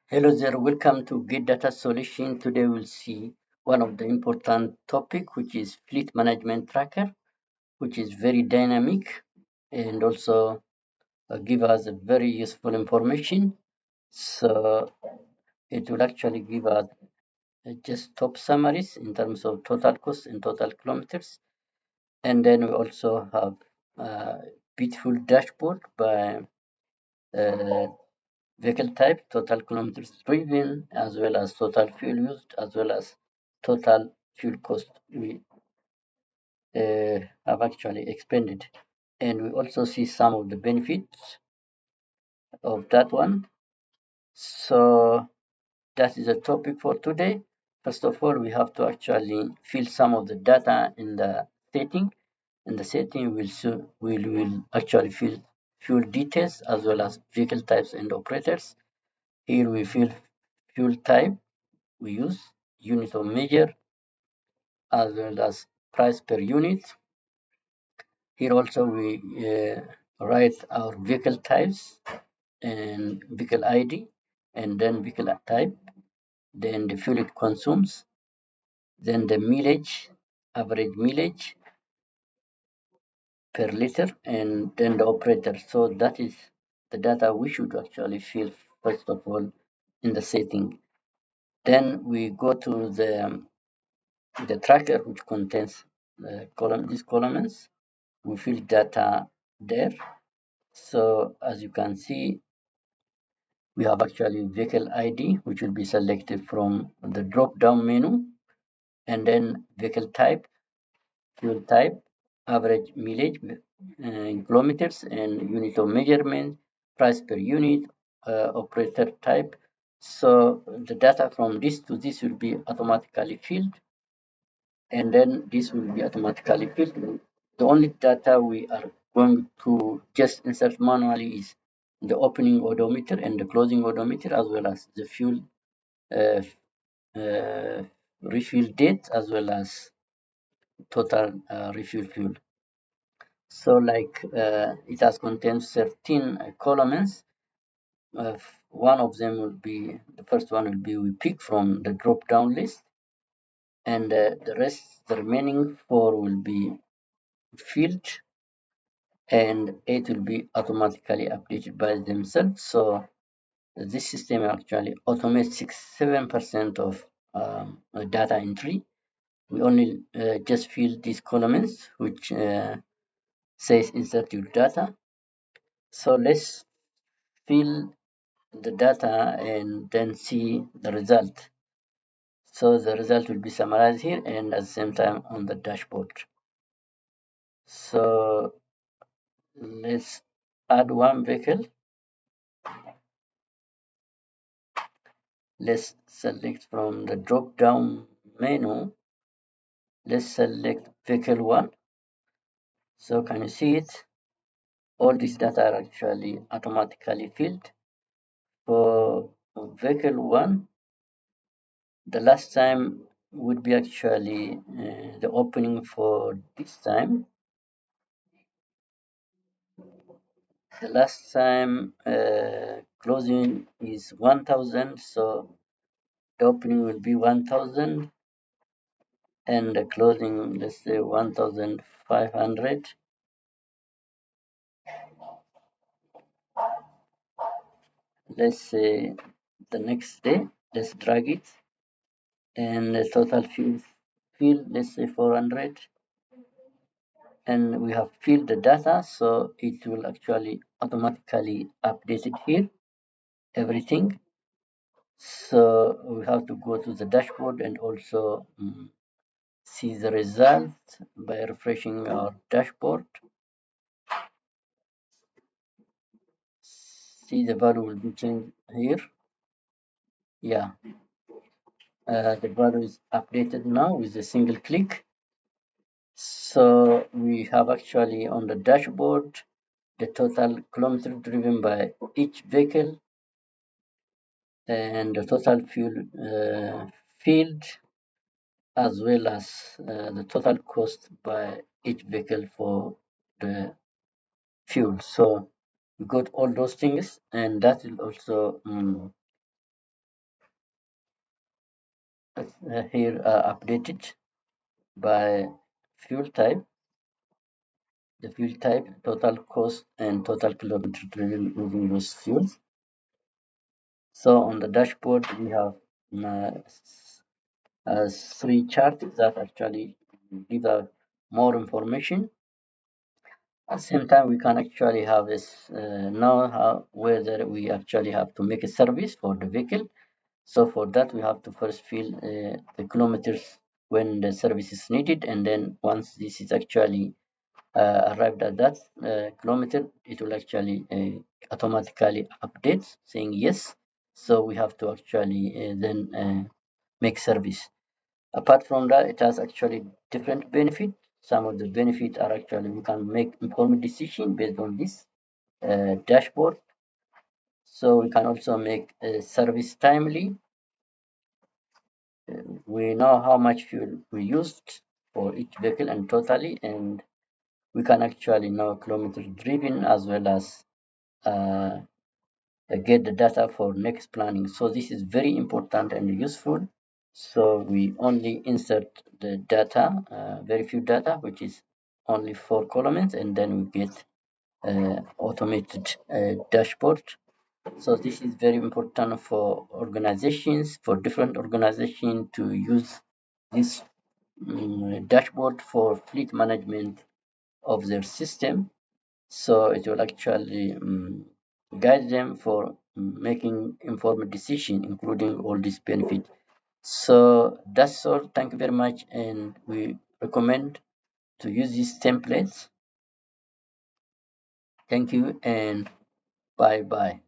Hello there, welcome to Get Data Solution. Today we'll see one of the important topic, which is fleet management tracker, which is very dynamic and also give us a very useful information. So it will actually give us just top summaries in terms of total cost and total kilometers. And then we also have a beautiful dashboard by uh, vehicle type, total kilometers driven, as well as total fuel used, as well as total fuel cost we have actually expended. And we also see some of the benefits of that one. So that is a topic for today. First of all, we have to actually fill some of the data in the setting. In the setting, will actually fill fuel details as well as vehicle types and operators. Here we fill fuel type we use, unit of measure, as well as price per unit. Here also we write our vehicle types and vehicle ID, and then vehicle type, then the fuel it consumes, then the mileage, average mileage per liter, and then the operator. So that is the data we should actually fill first of all in the setting. Then we go to the tracker, which contains these columns. We fill data there. So as you can see, we have actually vehicle ID, which will be selected from the drop-down menu, and then vehicle type, fuel type, average mileage in kilometers, and unit of measurement, price per unit, operator type. So the data from this to this will be automatically filled, and then this will be automatically filled. The only data we are going to just insert manually is the opening odometer and the closing odometer, as well as the fuel uh, uh, refuel date, as well as total refuel fuel. So like it has contains 13 columns. One of them will be, the first one will be we pick from the drop down list, and the remaining four will be filled, and it will be automatically updated by themselves. So this system actually automates 67% of data entry. We only just fill these columns, which says insert your data. So let's fill the data and then see the result. So the result will be summarized here and at the same time on the dashboard. So let's add one vehicle. Let's select from the drop down menu. Let's select vehicle 1. So can you see it? All these data are actually automatically filled. For vehicle 1, the last time would be actually the opening for this time. The last time closing is 1000, so the opening will be 1000, and the closing, let's say 1500. Let's say the next day, let's drag it, and the total field, let's say 400, and we have filled the data, so it will actually automatically update it here, everything. So we have to go to the dashboard and also see the result by refreshing our dashboard. See, the value will be changed here. Yeah, the value is updated now with a single click. So we have actually on the dashboard the total kilometer driven by each vehicle and the total fuel filled, as well as the total cost by each vehicle for the fuel. So we got all those things, and that will also here updated by fuel type, the fuel type, total cost, and total kilometer driven using those fuels. So on the dashboard, we have uh, three charts that actually give us more information. At the same time, we can actually have this know how whether we actually have to make a service for the vehicle. So for that, we have to first fill the kilometers when the service is needed, and then once this is actually arrived at that kilometer, it will actually automatically update saying yes. So we have to actually then make service. Apart from that, it has actually different benefits. Some of the benefits are actually we can make informed decision based on this dashboard. So we can also make service timely. We know how much fuel we used for each vehicle and totally, and we can actually know kilometers driven as well as uh, get the data for next planning. So this is very important and useful. So we only insert the data, very few data, which is only 4 columns, and then we get automated dashboard. So this is very important for organizations, for different organizations to use this dashboard for fleet management of their system. So it will actually guide them for making informed decision, including all these benefits. So that's all. Thank you very much, and we recommend to use these templates. Thank you, and bye bye.